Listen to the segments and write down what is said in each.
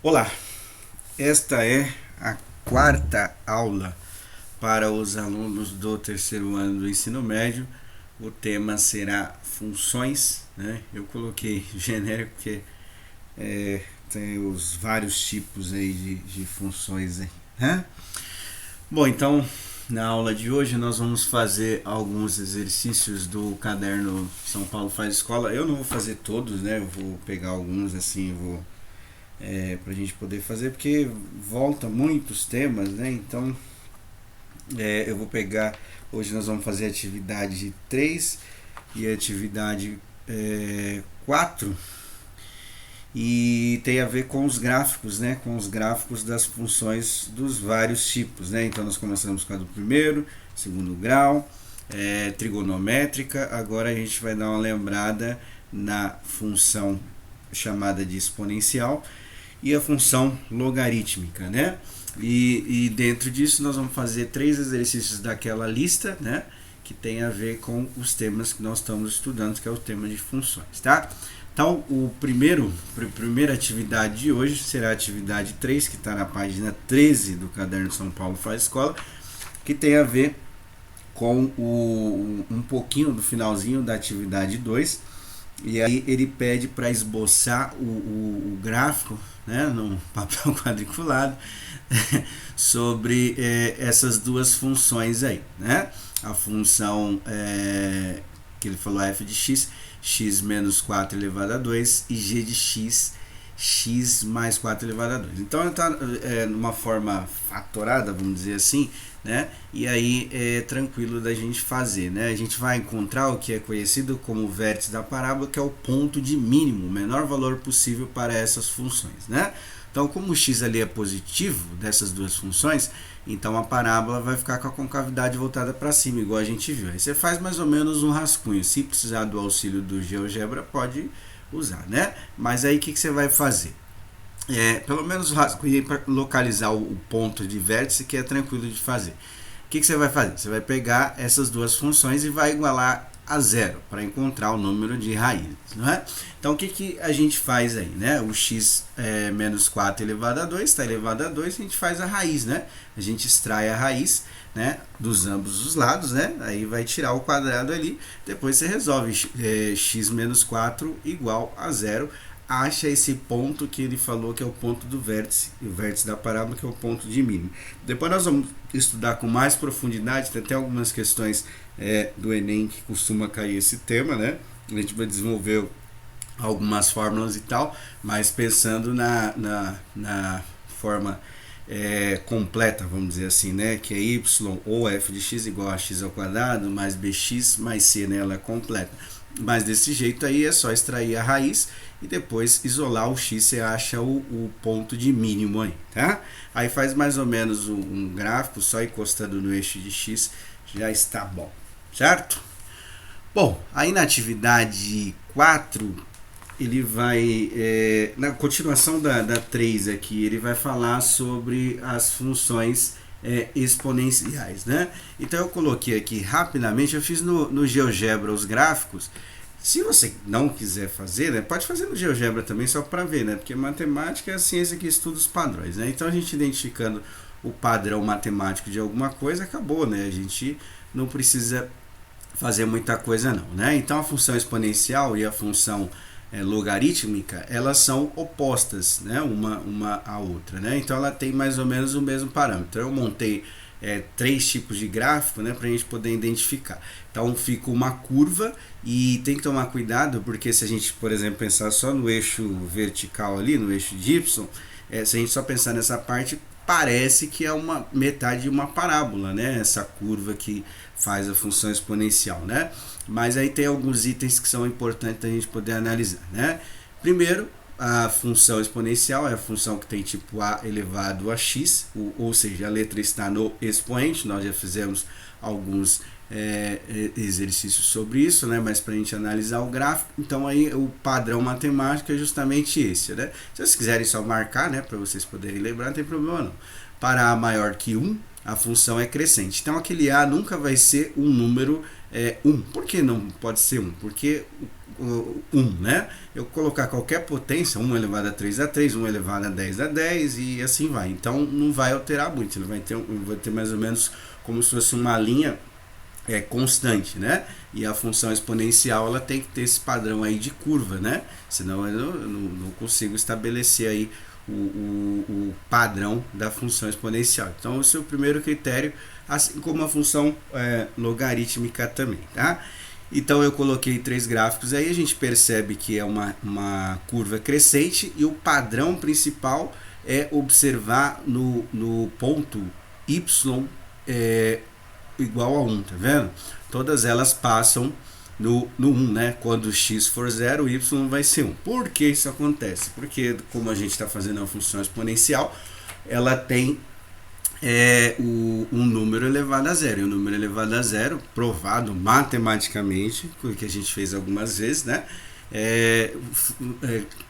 Olá, esta é a quarta aula para os alunos do terceiro ano do ensino médio. O tema será funções, né? Eu coloquei genérico porque tem os vários tipos aí de funções aí, né? Bom, então na aula de hoje nós vamos fazer alguns exercícios do caderno São Paulo Faz Escola. Eu não vou fazer todos, né? Eu vou pegar alguns assim, vou para a gente poder fazer, porque volta muitos temas, né? Então eu vou pegar, hoje nós vamos fazer a atividade 3 e a atividade 4, e tem a ver com os gráficos, né? Com os gráficos das funções dos vários tipos, né? Então nós começamos com a do primeiro, segundo grau, trigonométrica. Agora a gente vai dar uma lembrada na função chamada de exponencial e a função logarítmica, né? E dentro disso nós vamos fazer 3 exercícios daquela lista, né? Que tem a ver com os temas que nós estamos estudando, que é o tema de funções, tá? Então, a primeira atividade de hoje será a atividade 3, que está na página 13 do caderno São Paulo Faz Escola, que tem a ver com um pouquinho do finalzinho da atividade 2, e aí ele pede para esboçar o gráfico, né, num papel quadriculado, sobre essas duas funções aí, né? A função que ele falou, f de x, x menos 4 elevado a 2, e g de x, x mais 4 elevado a 2. Então ele está numa forma fatorada, vamos dizer assim, né? E aí é tranquilo da gente fazer, né? A gente vai encontrar o que é conhecido como o vértice da parábola, que é o ponto de mínimo, o menor valor possível para essas funções, né? Então, como o x ali é positivo dessas duas funções, então a parábola vai ficar com a concavidade voltada para cima, igual a gente viu. Aí você faz mais ou menos um rascunho. Se precisar do auxílio do GeoGebra, pode usar, né? Mas aí o que você vai fazer? Pelo menos o rascunho para localizar o ponto de vértice, que é tranquilo de fazer. O que você vai fazer? Você vai pegar essas duas funções e vai igualar a zero para encontrar o número de raízes, não é? Então o que a gente faz aí, né? O x menos 4 elevado a 2 está elevado a 2, a gente faz a raiz, né? A gente extrai a raiz, né, dos ambos os lados, né? Aí vai tirar o quadrado ali, depois você resolve x menos 4 igual a zero. Acha esse ponto que ele falou que é o ponto do vértice, o vértice da parábola, que é o ponto de mínimo. Depois nós vamos estudar com mais profundidade, tem até algumas questões do Enem que costuma cair esse tema, né? A gente vai desenvolver algumas fórmulas e tal, mas pensando na forma completa, vamos dizer assim, né? Que é y ou f de x igual a x ao quadrado mais bx mais c, né? Ela é completa. Mas desse jeito aí é só extrair a raiz e depois isolar o x, você acha o ponto de mínimo aí, tá? Aí faz mais ou menos um gráfico, só encostando no eixo de x já está bom, certo? Bom, aí na atividade 4, ele vai, na continuação da 3 aqui, ele vai falar sobre as funções exponenciais, né? Então eu coloquei aqui rapidamente, eu fiz no GeoGebra os gráficos. Se você não quiser fazer, né, pode fazer no GeoGebra também, só para ver, né? Porque matemática é a ciência que estuda os padrões, né? Então a gente identificando o padrão matemático de alguma coisa, acabou, né? A gente não precisa fazer muita coisa não, né? Então a função exponencial e a função logarítmica, elas são opostas, né, uma à outra, né? Então ela tem mais ou menos o mesmo parâmetro. Então eu montei 3 tipos de gráfico, né, para a gente poder identificar. Então fica uma curva e tem que tomar cuidado, porque se a gente, por exemplo, pensar só no eixo vertical ali, no eixo de y, se a gente só pensar nessa parte, parece que é uma metade de uma parábola, né? Essa curva que faz a função exponencial, né? Mas aí tem alguns itens que são importantes a gente poder analisar, né? Primeiro, a função exponencial é a função que tem tipo a elevado a x, ou seja, a letra está no expoente. Nós já fizemos alguns exercícios sobre isso, né? Mas para a gente analisar o gráfico, então aí o padrão matemático é justamente esse, né? Se vocês quiserem só marcar, né, para vocês poderem lembrar, não tem problema não. Para a maior que 1, a função é crescente. Então aquele a nunca vai ser um número 1. Por que não pode ser 1? Porque 1, né? Eu colocar qualquer potência, 1 elevado a 3 dá 3, 1 elevado a 10 dá 10 e assim vai. Então não vai alterar muito, ele vai ter mais ou menos como se fosse uma linha constante, né? E a função exponencial ela tem que ter esse padrão aí de curva, né? Senão eu não consigo estabelecer aí o padrão da função exponencial. Então esse é o primeiro critério, assim como a função logarítmica também, tá? Então eu coloquei 3 gráficos aí, a gente percebe que é uma curva crescente e o padrão principal é observar no ponto y igual a 1, tá vendo? Todas elas passam no 1, né? Quando x for 0, y vai ser 1. Por que isso acontece? Porque como a gente está fazendo uma função exponencial, ela tem um número elevado a zero. E o número elevado a zero, provado matematicamente, que a gente fez algumas vezes, né?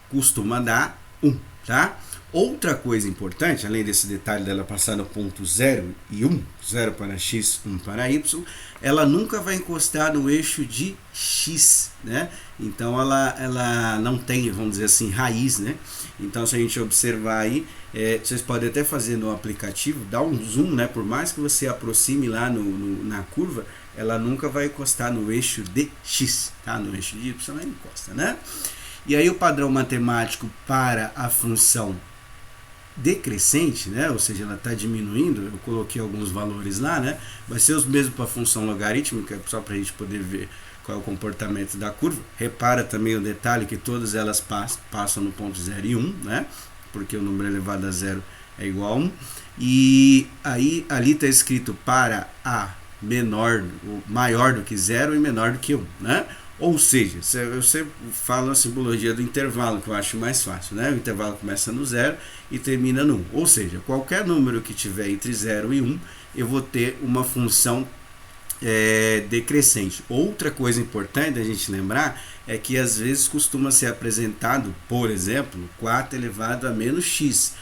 Costuma dar 1, tá? Outra coisa importante, além desse detalhe dela passar no ponto 0 e 1, 0 para x, 1 para y, ela nunca vai encostar no eixo de x, né? Então ela não tem, vamos dizer assim, raiz, né? Então se a gente observar aí, vocês podem até fazer no aplicativo, dar um zoom, né? Por mais que você aproxime lá na curva, ela nunca vai encostar no eixo de x, tá? No eixo de y ela encosta, né? E aí o padrão matemático para a função decrescente, né? Ou seja, ela está diminuindo, eu coloquei alguns valores lá, né? Vai ser os mesmos para a função logarítmica, só para a gente poder ver qual é o comportamento da curva. Repara também o detalhe que todas elas passam no ponto 0 e 1, né? Porque o número elevado a 0 é igual a 1. E aí ali está escrito para a maior do que 0 e menor do que 1, né? Ou seja, você fala a simbologia do intervalo, que eu acho mais fácil, né? O intervalo começa no 0 e termina no 1. Ou seja, qualquer número que tiver entre 0 e 1, eu vou ter uma função decrescente. Outra coisa importante a gente lembrar é que às vezes costuma ser apresentado, por exemplo, 4 elevado a menos x.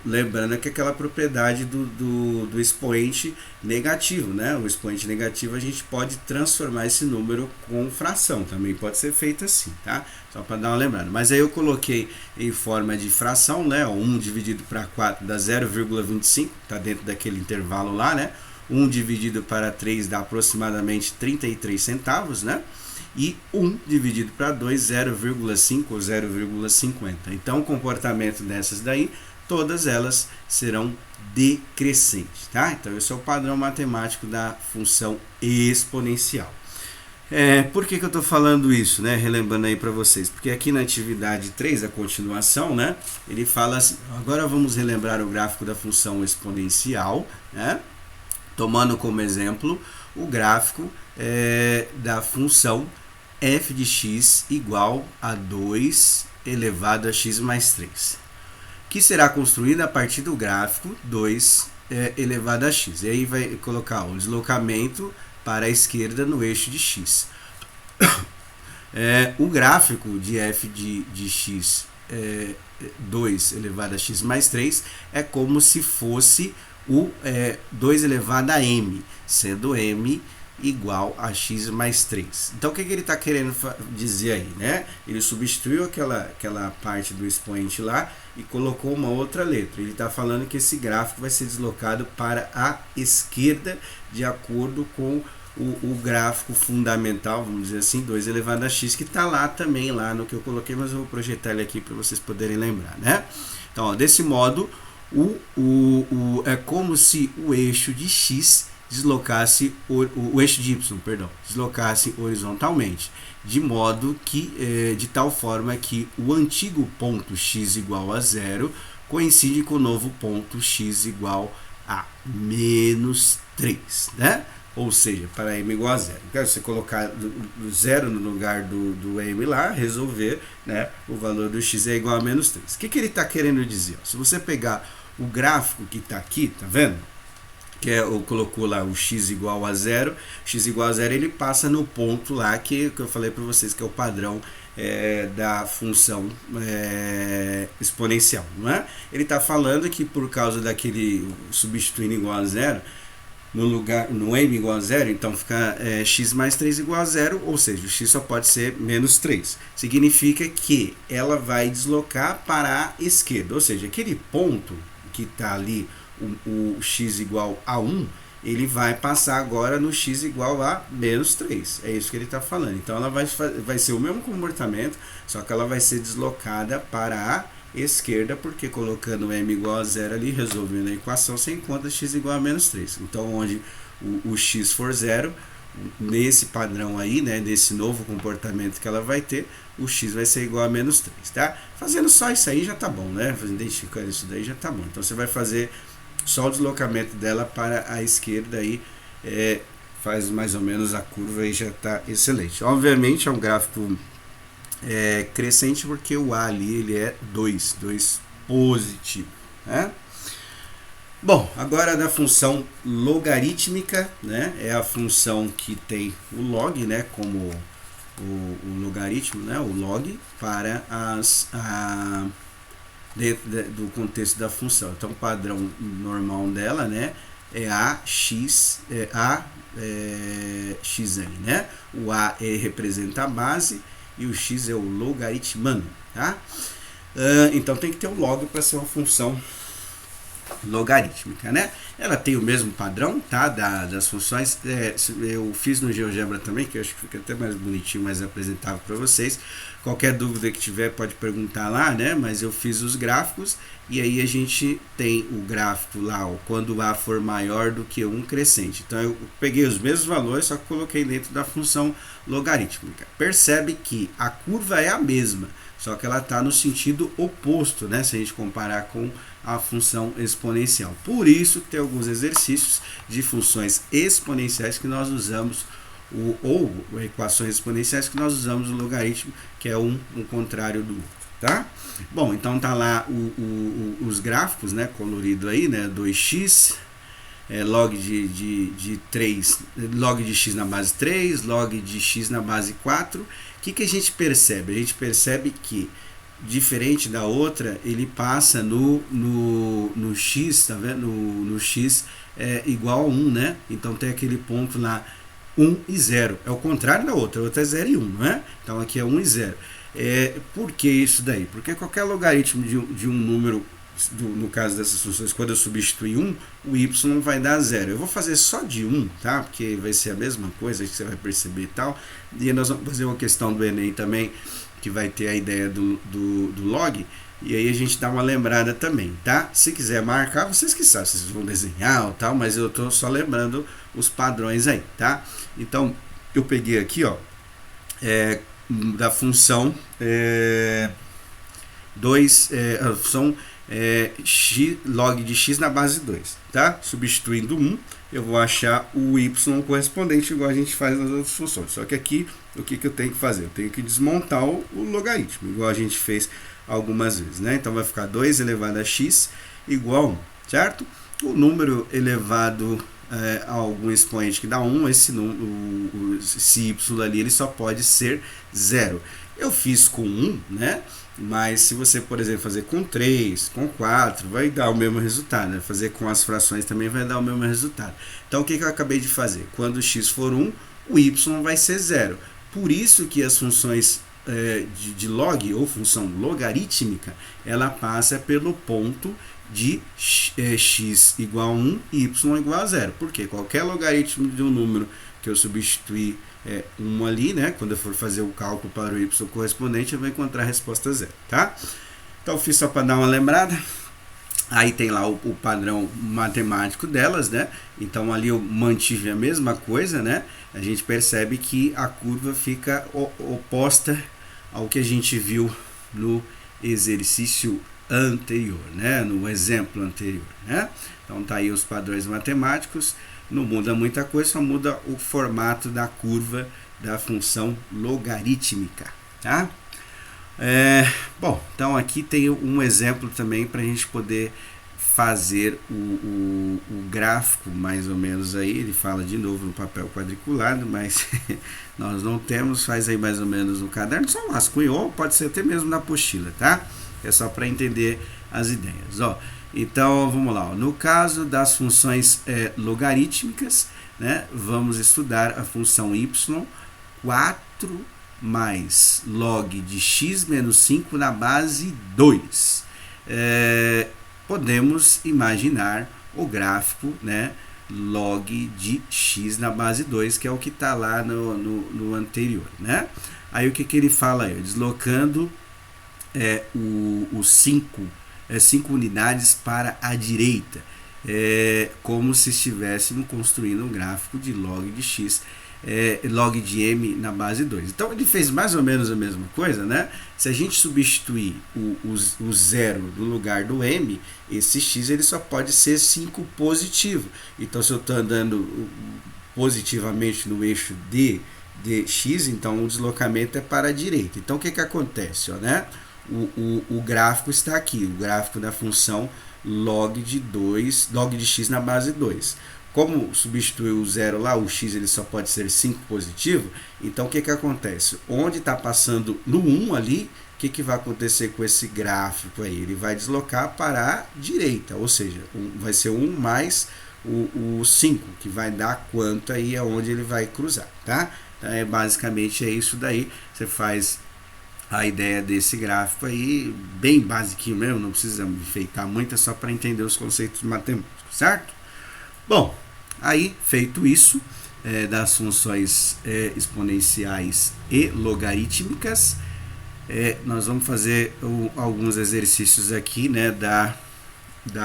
Lembrando que aquela propriedade do expoente negativo, né? O expoente negativo a gente pode transformar esse número com fração, também pode ser feito assim, tá? Só para dar uma lembrada. Mas aí eu coloquei em forma de fração, né? 1 dividido para 4 dá 0,25, tá dentro daquele intervalo lá, né? 1 dividido para 3 dá aproximadamente 33 centavos, né? E 1 dividido para 2, 0,5 ou 0,50. Então o comportamento dessas daí, todas elas serão decrescentes, tá? Então esse é o padrão matemático da função exponencial. Por que eu estou falando isso, né? Relembrando aí para vocês, porque aqui na atividade 3, a continuação, né? Ele fala assim, agora vamos relembrar o gráfico da função exponencial, né? Tomando como exemplo o gráfico da função f de x igual a 2 elevado a x mais 3. Que será construída a partir do gráfico 2 elevado a x. E aí vai colocar o deslocamento para a esquerda no eixo de x. O gráfico de f de x 2 elevado a x mais 3 é como se fosse o 2 elevado a m, sendo m igual a x mais 3. Então o que ele está querendo dizer aí, né? Ele substituiu aquela parte do expoente lá e colocou uma outra letra. Ele está falando que esse gráfico vai ser deslocado para a esquerda de acordo com o gráfico fundamental, vamos dizer assim, 2 elevado a x, que está lá também, lá no que eu coloquei, mas eu vou projetar ele aqui para vocês poderem lembrar, né? Então, ó, desse modo, é como se o eixo de x deslocasse, o eixo de y, perdão, deslocasse horizontalmente, de modo que, de tal forma que o antigo ponto x igual a 0 coincide com o novo ponto x igual a menos 3, né? Ou seja, para m igual a 0. Então, você colocar do 0 no lugar do m lá, resolver, né, o valor do x é igual a menos 3. O que ele está querendo dizer? Se você pegar o gráfico que está aqui, tá vendo? Que colocou lá o x igual a 0, x igual a 0 ele passa no ponto lá que eu falei para vocês que é o padrão da função exponencial, não é? Ele está falando que por causa daquele substituindo igual a 0, no lugar, no m igual a zero, então fica x mais 3 igual a zero, ou seja, o x só pode ser menos 3. Significa que ela vai deslocar para a esquerda, ou seja, aquele ponto que está ali, o x igual a 1, ele vai passar agora no x igual a menos 3. É isso que ele está falando. Então ela vai ser o mesmo comportamento, só que ela vai ser deslocada para a esquerda, porque colocando m igual a zero ali, resolvendo a equação, você encontra x igual a menos 3. Então onde o x for zero, nesse padrão aí, né, nesse novo comportamento que ela vai ter, o x vai ser igual a menos 3, tá? Fazendo só isso aí já tá bom, né? Identificando isso daí já tá bom. Então você vai fazer só o deslocamento dela para a esquerda aí, faz mais ou menos a curva e já está excelente. Obviamente é um gráfico crescente, porque o A ali ele é 2 positivo, né? Bom, agora da função logarítmica, né? É a função que tem o log, né? Como o logaritmo, né? O log para dentro do contexto da função. Então o padrão normal dela, né, é AX, xn, né? O A representa a base e o x é o logaritmano, tá? Então tem que ter o log para ser uma função logarítmica, né? Ela tem o mesmo padrão, tá? Das funções. Eu fiz no GeoGebra também, que eu acho que fica até mais bonitinho, mais apresentável para vocês. Qualquer dúvida que tiver pode perguntar lá, né? Mas eu fiz os gráficos e aí a gente tem o gráfico lá, ó, quando A for maior do que 1 crescente. Então eu peguei os mesmos valores, só que coloquei dentro da função logarítmica. Percebe que a curva é a mesma, só que ela está no sentido oposto, né? Se a gente comparar com a função exponencial. Por isso tem alguns exercícios de funções exponenciais que nós usamos, ou equações exponenciais que nós usamos o logaritmo, que é um contrário do outro, tá? Bom, então tá lá os gráficos, né, colorido aí, né, 2x, log de 3, log de x na base 3, log de x na base 4. O que a gente percebe? A gente percebe que, diferente da outra, ele passa no x, tá vendo? No x igual a 1, né? Então tem aquele ponto lá, 1 e 0. É o contrário da outra, a outra é 0 e 1, não é? Então aqui é 1 e 0. Por que isso daí? Porque qualquer logaritmo de um número, no caso dessas funções, quando eu substituir 1, o y vai dar 0. Eu vou fazer só de 1, tá? Porque vai ser a mesma coisa, que você vai perceber e tal. E nós vamos fazer uma questão do Enem também, que vai ter a ideia do log, e aí a gente dá uma lembrada também, tá? Se quiser marcar, vocês que sabem, vocês vão desenhar ou tal, mas eu tô só lembrando os padrões aí, tá? Então, eu peguei aqui, ó, da função 2, a função log de x na base 2, tá? Substituindo 1, eu vou achar o y correspondente, igual a gente faz nas outras funções. Só que aqui, o que eu tenho que fazer? Eu tenho que desmontar o logaritmo, igual a gente fez algumas vezes, né? Então vai ficar 2 elevado a x igual a 1, certo? O número elevado a algum expoente que dá 1, esse y ali, ele só pode ser 0. Eu fiz com 1, né? Mas se você, por exemplo, fazer com 3, com 4, vai dar o mesmo resultado, né? Fazer com as frações também vai dar o mesmo resultado. Então o que eu acabei de fazer? Quando x for 1, o y vai ser 0. Por isso que as funções de log, ou função logarítmica, ela passa pelo ponto de x igual a 1 e y igual a 0. Porque qualquer logaritmo de um número que eu substituir 1 ali, né? Quando eu for fazer o cálculo para o y correspondente, eu vou encontrar a resposta 0, tá? Então, eu fiz só para dar uma lembrada. Aí tem lá o padrão matemático delas, né? Então, ali eu mantive a mesma coisa, né? A gente percebe que a curva fica oposta ao que a gente viu no exercício anterior, né? No exemplo anterior, né? Então, tá aí os padrões matemáticos. Não muda muita coisa, só muda o formato da curva da função logarítmica, tá? Bom, então aqui tem um exemplo também para a gente poder fazer o gráfico, mais ou menos aí. Ele fala de novo no papel quadriculado, mas nós não temos. Faz aí mais ou menos no caderno, só um rascunho, ou pode ser até mesmo na apostila, tá? é só para entender as ideias. Ó, então vamos lá, ó. No caso das funções logarítmicas, né, vamos estudar a função y, 4 mais log de x menos 5 na base 2. Podemos imaginar o gráfico, né, log de x na base 2, que é o que está lá no anterior, né? Aí o que ele fala aí? Deslocando o 5 unidades para a direita, como se estivéssemos construindo um gráfico de log de x, log de m na base 2. Então ele fez mais ou menos a mesma coisa, né? Se a gente substituir o zero no lugar do m, esse x ele só pode ser 5 positivo. Então se eu estou andando positivamente no eixo de x, então o deslocamento é para a direita. Então o que acontece? Ó, né? O gráfico está aqui, o gráfico da função log de x na base 2. Como substituiu o zero lá, o x ele só pode ser 5 positivo, então o que acontece? Onde está passando no 1 ali, o que vai acontecer com esse gráfico aí? Ele vai deslocar para a direita, ou seja, vai ser 1 mais o 5, que vai dar quanto aí aonde ele vai cruzar, tá? Então, basicamente é isso daí, você faz a ideia desse gráfico aí, bem basiquinho mesmo, não precisa enfeitar muito, é só para entender os conceitos matemáticos, certo? Bom, aí feito isso, das funções exponenciais e logarítmicas, nós vamos fazer alguns exercícios aqui, né, da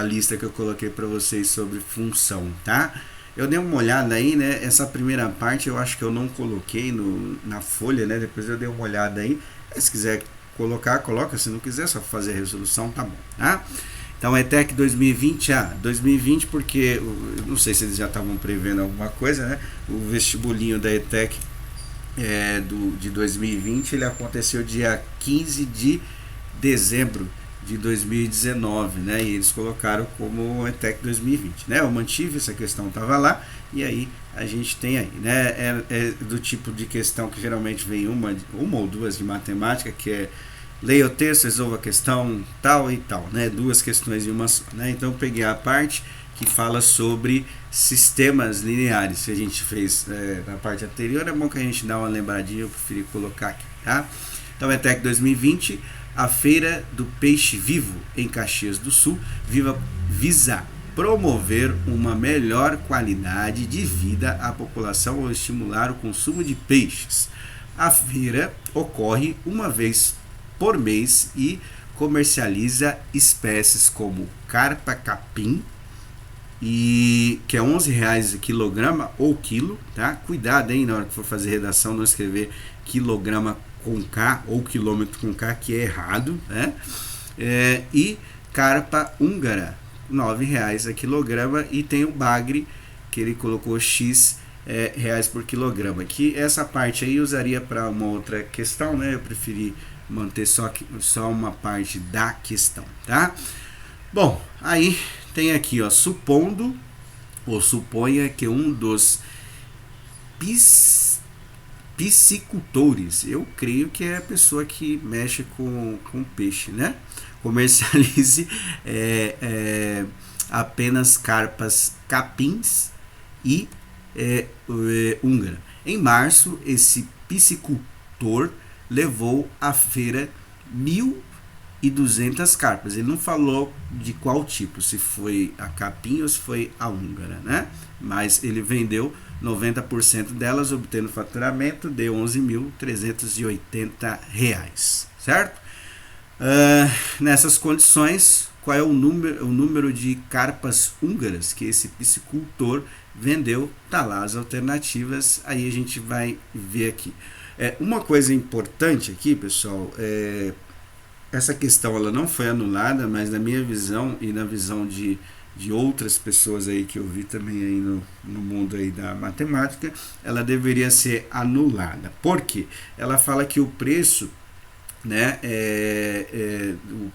lista que eu coloquei para vocês sobre função, tá? Eu dei uma olhada aí, né, essa primeira parte eu acho que eu não coloquei na folha, né, depois eu dei uma olhada aí, se quiser colocar, coloca, se não quiser, só fazer a resolução, tá bom, tá? Então, ETEC 2020, 2020 porque, eu não sei se eles já estavam prevendo alguma coisa, né? O vestibulinho da ETEC de 2020, ele aconteceu dia 15 de dezembro de 2019, né? E eles colocaram como ETEC 2020, né? Eu mantive, essa questão estava lá, e aí a gente tem aí, né? É do tipo de questão que geralmente vem uma ou duas de matemática, que é leia o texto, resolva a questão, tal e tal, né? Duas questões em uma só, né? Então eu peguei a parte que fala sobre sistemas lineares, que a gente fez na parte anterior, é bom que a gente dá uma lembradinha, eu preferi colocar aqui, tá? Então, ETEC 2020, a Feira do Peixe Vivo em Caxias do Sul visa promover uma melhor qualidade de vida à população ao estimular o consumo de peixes. A feira ocorre uma vez por mês e comercializa espécies como carpa capim, que é R$11 o quilograma ou quilo, tá? Cuidado aí na hora que for fazer redação, não escrever quilograma com K ou quilômetro com K, que é errado, né? E carpa húngara, R$9 a quilograma, e tem o bagre, que ele colocou X reais por quilograma. Que essa parte aí eu usaria para uma outra questão, né? Eu preferi manter só uma parte da questão, tá? Bom, aí tem aqui, ó, supondo ou suponha que um dos piscicultores, eu creio que é a pessoa que mexe com peixe, né? Comercialize apenas carpas capins e húngara. Em março, esse piscicultor levou à feira 1.200 carpas. Ele não falou de qual tipo, se foi a capim ou se foi a húngara, né? Mas ele vendeu 90% delas, obtendo faturamento de R$11.380, certo? Nessas condições, qual é o número de carpas húngaras que esse piscicultor vendeu? Tá lá as alternativas, aí a gente vai ver aqui. Uma coisa importante aqui, pessoal, essa questão ela não foi anulada, mas na minha visão e na visão de outras pessoas aí que eu vi também aí no mundo aí da matemática, ela deveria ser anulada. Por quê? Ela fala que o preço, né,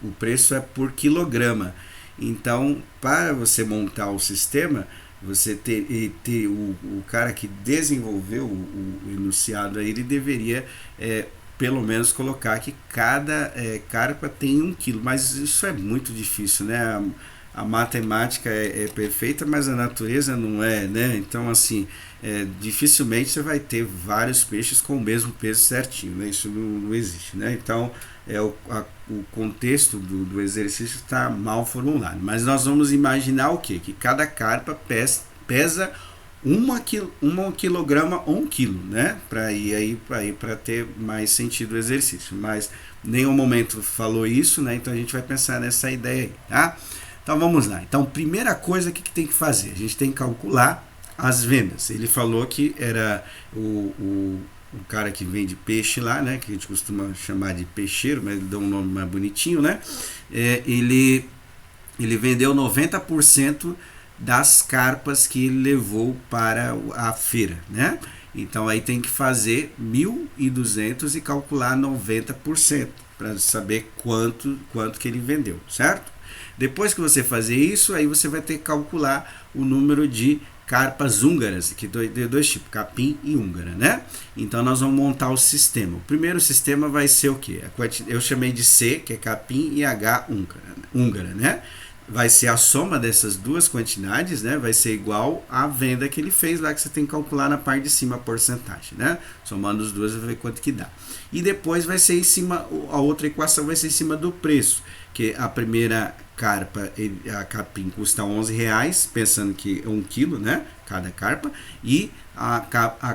o preço é por quilograma. Então, para você montar o sistema, você ter o cara que desenvolveu o enunciado aí, ele deveria pelo menos colocar que cada carpa tem 1 quilo, mas isso é muito difícil, né? A matemática é perfeita, mas a natureza não é, né? Então, assim, dificilmente você vai ter vários peixes com o mesmo peso certinho, né? Isso não existe, né? Então, o contexto do exercício está mal formulado. Mas nós vamos imaginar o quê? Que cada carpa pesa 1 quilograma ou 1 quilo, né? Para ter mais sentido o exercício. Mas nenhum momento falou isso, né? Então a gente vai pensar nessa ideia aí, tá? Então vamos lá. Então, primeira coisa que tem que fazer, a gente tem que calcular as vendas. Ele falou que era o cara que vende peixe lá, né? Que a gente costuma chamar de peixeiro, mas ele dá um nome mais bonitinho, né? Ele vendeu 90% das carpas que ele levou para a feira, né? Então aí tem que fazer 1.200 e calcular 90% para saber quanto que ele vendeu, certo? Depois que você fazer isso, aí você vai ter que calcular o número de carpas húngaras, que tem dois tipos, capim e húngara, né? Então nós vamos montar o sistema. O primeiro sistema vai ser o quê? Eu chamei de C, que é capim, e H, húngara, né? Vai ser a soma dessas duas quantidades, né? Vai ser igual à venda que ele fez lá, que você tem que calcular na parte de cima a porcentagem, né? Somando os duas, vai ver quanto que dá. E depois vai ser em cima, a outra equação vai ser em cima do preço, que a primeira carpa, a capim custa R$11, pensando que é 1 quilo, né? Cada carpa, e a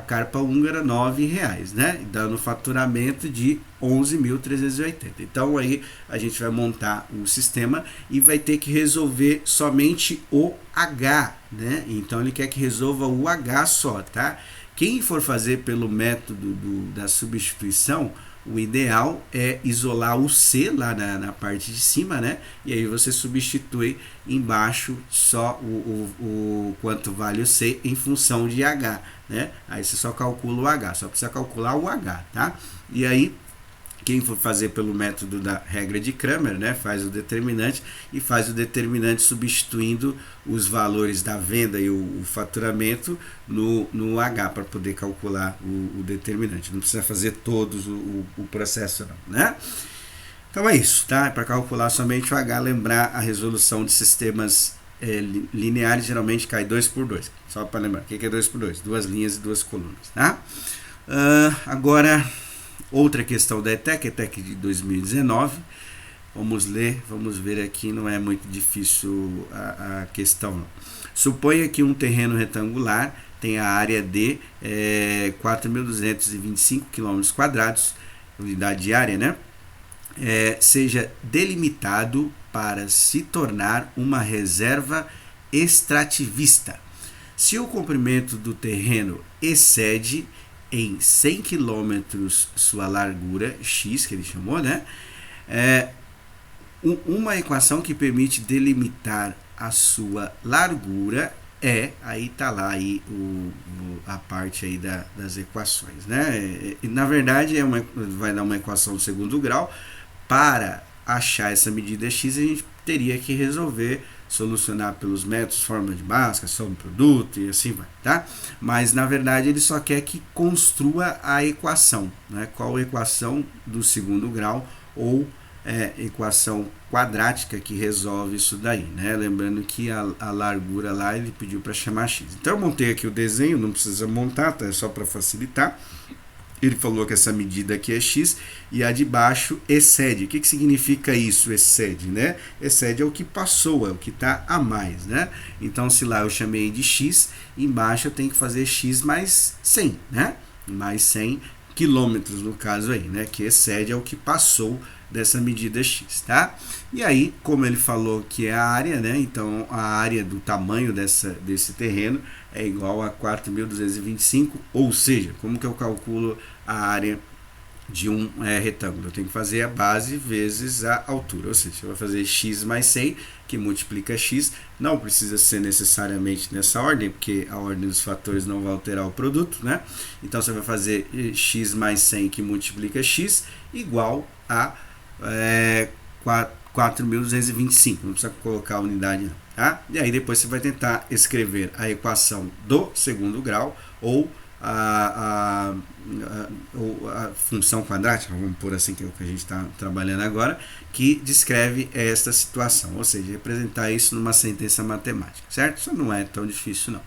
carpa húngara R$9, né? Dando faturamento de 11.380. Então aí a gente vai montar um sistema e vai ter que resolver somente o H, né? Então ele quer que resolva o H só, tá? Quem for fazer pelo método da substituição, o ideal é isolar o C lá na parte de cima, né? E aí você substitui embaixo só o quanto vale o C em função de H, né? Aí você só calcula o H, só precisa calcular o H, tá? E aí, quem for fazer pelo método da regra de Cramer, né, faz o determinante e faz o determinante substituindo os valores da venda e o faturamento no H para poder calcular o determinante. Não precisa fazer todos o processo não, né? Então é isso, tá? Para calcular somente o H, lembrar a resolução de sistemas lineares geralmente cai 2 por 2. Só para lembrar, o que é 2 por 2? Duas linhas e duas colunas, tá? Agora, outra questão da ETEC de 2019. Vamos ver aqui, não é muito difícil a questão. Não. Suponha que um terreno retangular tem a área de 4.225 km², unidade de área, né? Seja delimitado para se tornar uma reserva extrativista. Se o comprimento do terreno excede em 100 km sua largura, X, que ele chamou, né? Uma equação que permite delimitar a sua largura aí tá lá aí a parte aí das equações, né? Na verdade, vai dar uma equação de segundo grau. Para achar essa medida X, a gente teria que solucionar pelos métodos, fórmula de Bhaskara, soma produto e assim vai, tá? Mas na verdade ele só quer que construa a equação, né? Qual a equação do segundo grau ou equação quadrática que resolve isso daí, né? Lembrando que a largura lá ele pediu para chamar X. Então eu montei aqui o desenho, não precisa montar, tá? É só para facilitar. Ele falou que essa medida aqui é X e a de baixo excede. O que significa isso, excede, né? Excede é o que passou, é o que está a mais, né? Então, se lá eu chamei de X, embaixo eu tenho que fazer X mais 100, né? Mais 100 quilômetros no caso aí, né? Que excede é o que passou dessa medida X, tá? E aí, como ele falou que é a área, né? Então, a área do tamanho desse terreno é igual a 4.225, ou seja, como que eu calculo a área de um retângulo? Eu tenho que fazer a base vezes a altura, ou seja, eu vou fazer x mais 100, que multiplica x, não precisa ser necessariamente nessa ordem, porque a ordem dos fatores não vai alterar o produto, né? Então, você vai fazer x mais 100, que multiplica x, igual a 4.225, não precisa colocar a unidade não. Tá? E aí depois você vai tentar escrever a equação do segundo grau ou a função quadrática, vamos pôr assim, que é o que a gente está trabalhando agora, que descreve esta situação, ou seja, representar isso numa sentença matemática, certo? Isso não é tão difícil, não.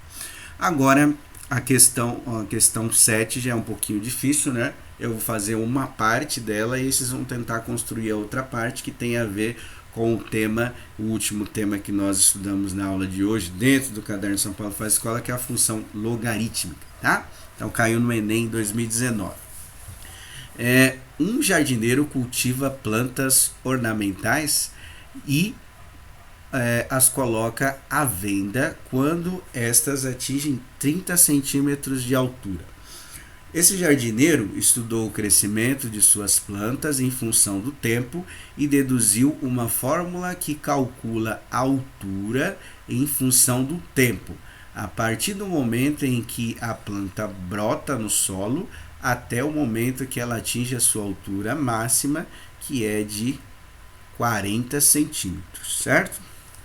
Agora, a questão 7 já é um pouquinho difícil, né? Eu vou fazer uma parte dela e vocês vão tentar construir a outra parte que tem a ver com o tema, o último tema que nós estudamos na aula de hoje, dentro do caderno São Paulo Faz Escola, que é a função logarítmica, tá? Então caiu no Enem 2019. Um jardineiro cultiva plantas ornamentais e as coloca à venda quando estas atingem 30 centímetros de altura. Esse jardineiro estudou o crescimento de suas plantas em função do tempo e deduziu uma fórmula que calcula a altura em função do tempo, a partir do momento em que a planta brota no solo até o momento que ela atinge a sua altura máxima, que é de 40 centímetros, certo?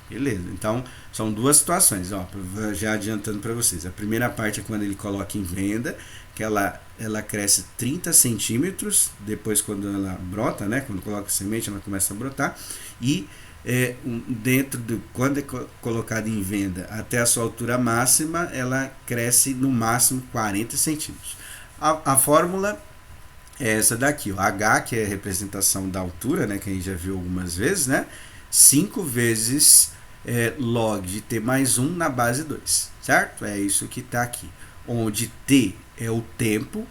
Beleza, então são duas situações, ó, já adiantando para vocês. A primeira parte é quando ele coloca em venda, que ela cresce 30 centímetros, depois quando ela brota, né, quando coloca semente ela começa a brotar, e dentro do quando é colocada em venda até a sua altura máxima, ela cresce no máximo 40 centímetros. A fórmula é essa daqui, o H, que é a representação da altura, né, que a gente já viu algumas vezes, né, 5 vezes log de t mais 1 na base 2, certo? É isso que está aqui, onde t é o tempo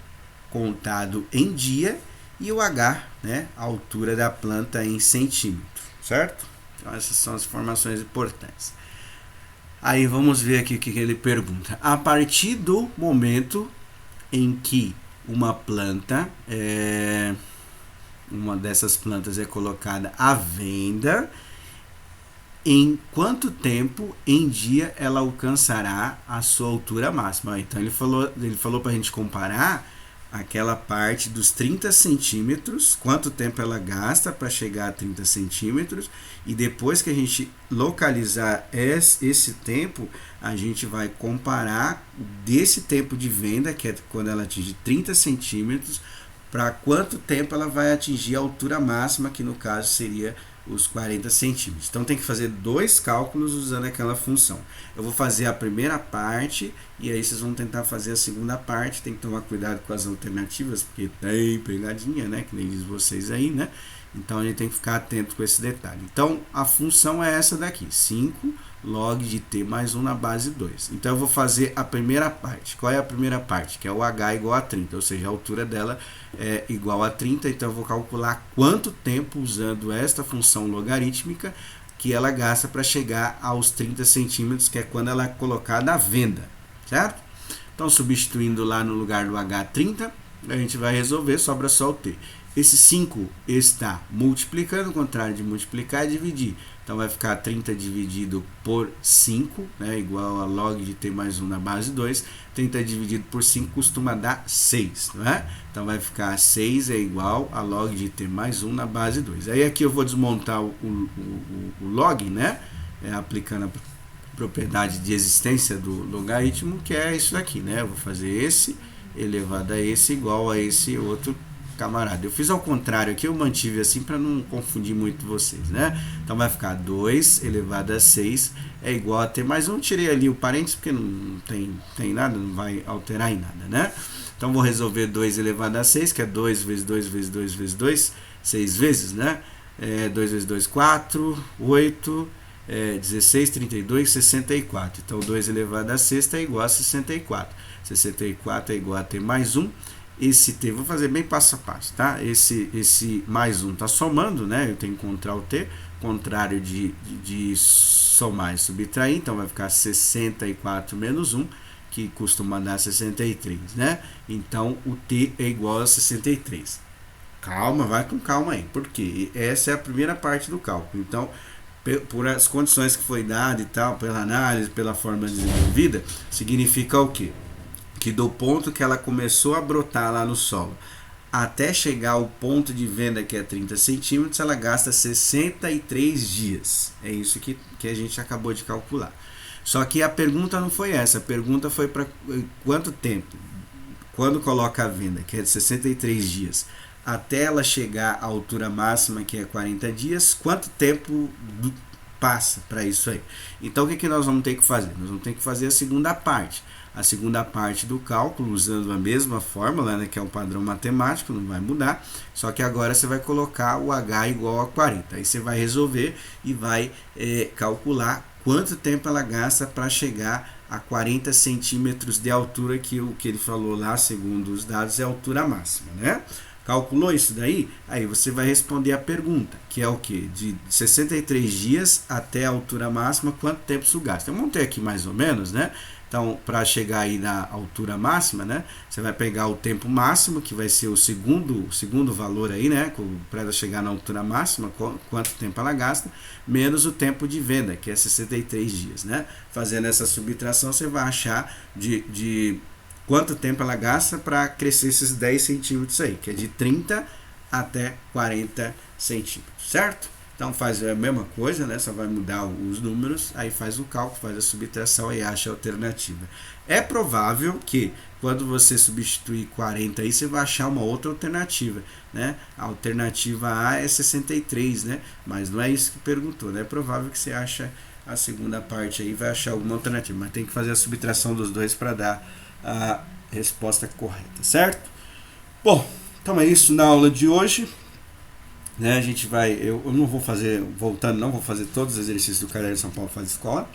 contado em dia e o h, né, a altura da planta em centímetro, certo? Então essas são as informações importantes. Aí vamos ver aqui o que ele pergunta. A partir do momento em que uma planta, uma dessas plantas é colocada à venda, em quanto tempo em dia ela alcançará a sua altura máxima? Então ele falou para a gente comparar aquela parte dos 30 centímetros, quanto tempo ela gasta para chegar a 30 centímetros, e depois que a gente localizar esse tempo, a gente vai comparar desse tempo de venda, que é quando ela atinge 30 centímetros, para quanto tempo ela vai atingir a altura máxima, que no caso seria os 40 centímetros. Então tem que fazer dois cálculos usando aquela função. Eu vou fazer a primeira parte e aí vocês vão tentar fazer a segunda parte. Tem que tomar cuidado com as alternativas, porque tem pegadinha, né? Que nem diz vocês aí, né? Então a gente tem que ficar atento com esse detalhe. Então a função é essa daqui, 5 log de t mais 1 na base 2. Então eu vou fazer a primeira parte. Qual é a primeira parte? Que é o h igual a 30, ou seja, a altura dela é igual a 30. Então eu vou calcular quanto tempo, usando esta função logarítmica, que ela gasta para chegar aos 30 centímetros, que é quando ela é colocada à venda, certo? Então substituindo lá no lugar do h 30, a gente vai resolver, sobra só o t. Esse 5 está multiplicando, o contrário de multiplicar é dividir. Então vai ficar 30 dividido por 5, né, igual a log de t mais 1 na base 2. 30 dividido por 5 costuma dar 6. Não é? Então vai ficar 6 é igual a log de t mais 1 na base 2. Aí aqui eu vou desmontar o log, né, aplicando a propriedade de existência do logaritmo, que é isso daqui. Né? Eu vou fazer esse elevado a esse igual a esse outro camarada. Eu fiz ao contrário aqui, eu mantive assim para não confundir muito vocês, né? Então vai ficar 2 elevado a 6 é igual a t mais 1. Tirei ali o parênteses porque não tem nada, não vai alterar em nada, né? Então vou resolver 2 elevado a 6, que é 2 vezes 2 vezes 2 vezes 2, 6 vezes, né? 2 vezes 2, 4, 8, 16, 32, 64. Então 2 elevado a 6 é igual a 64. 64 é igual a t mais 1. Esse t, vou fazer bem passo a passo, tá? Esse mais 1 está somando, né? Eu tenho que encontrar o t, contrário de somar e subtrair, então vai ficar 64 menos 1, que costuma dar 63, né? Então o t é igual a 63. Calma, vai com calma aí, porque essa é a primeira parte do cálculo. Então, por as condições que foi dada e tal, pela análise, pela forma desenvolvida, significa o quê? Que do ponto que ela começou a brotar lá no solo até chegar ao ponto de venda, que é 30 centímetros, ela gasta 63 dias. É isso que a gente acabou de calcular. Só que a pergunta não foi essa, a pergunta foi para quanto tempo? quando coloca a venda, que é de 63 dias, até ela chegar à altura máxima, que é 40 dias, quanto tempo passa para isso aí? Então o que nós vamos ter que fazer? Nós vamos ter que fazer a segunda parte. A segunda parte do cálculo, usando a mesma fórmula, né, que é um padrão matemático, não vai mudar, só que agora você vai colocar o H igual a 40. Aí você vai resolver e vai calcular quanto tempo ela gasta para chegar a 40 centímetros de altura, que o que ele falou lá, segundo os dados, é a altura máxima, né? Calculou isso daí? Aí você vai responder a pergunta, que é o que? De 63 dias até a altura máxima, quanto tempo isso gasta? Eu montei aqui mais ou menos, né? Então, para chegar aí na altura máxima, né? Você vai pegar o tempo máximo, que vai ser o segundo valor aí, né? Para chegar na altura máxima, quanto tempo ela gasta, menos o tempo de venda, que é 63 dias, né? Fazendo essa subtração, você vai achar de quanto tempo ela gasta para crescer esses 10 centímetros aí, que é de 30 até 40 centímetros, certo? Então faz a mesma coisa, né? Só vai mudar os números, aí faz o cálculo, faz a subtração e acha a alternativa. É provável que quando você substituir 40 aí, você vai achar uma outra alternativa, né? A alternativa A é 63, né? Mas não é isso que perguntou, né? É provável que você ache a segunda parte aí, vai achar alguma alternativa, mas tem que fazer a subtração dos dois para dar a resposta correta, certo? Bom, então é isso na aula de hoje. Né, a gente vai, eu não vou fazer, voltando, não vou fazer todos os exercícios do Caderno São Paulo Faz Escola,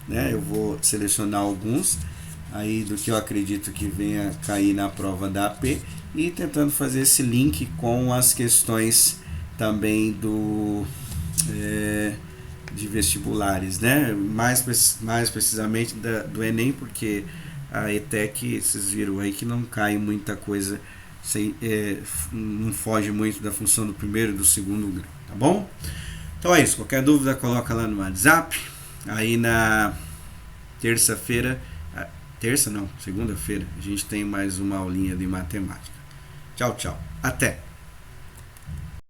né, eu vou selecionar alguns aí do que eu acredito que venha cair na prova da AP e tentando fazer esse link com as questões também de vestibulares, né, mais precisamente do Enem, porque a ETEC, vocês viram aí que não cai muita coisa, não foge muito da função do primeiro e do segundo grau, tá bom? Então é isso, qualquer dúvida coloca lá no WhatsApp, aí na segunda-feira, a gente tem mais uma aulinha de matemática. Tchau, tchau, até!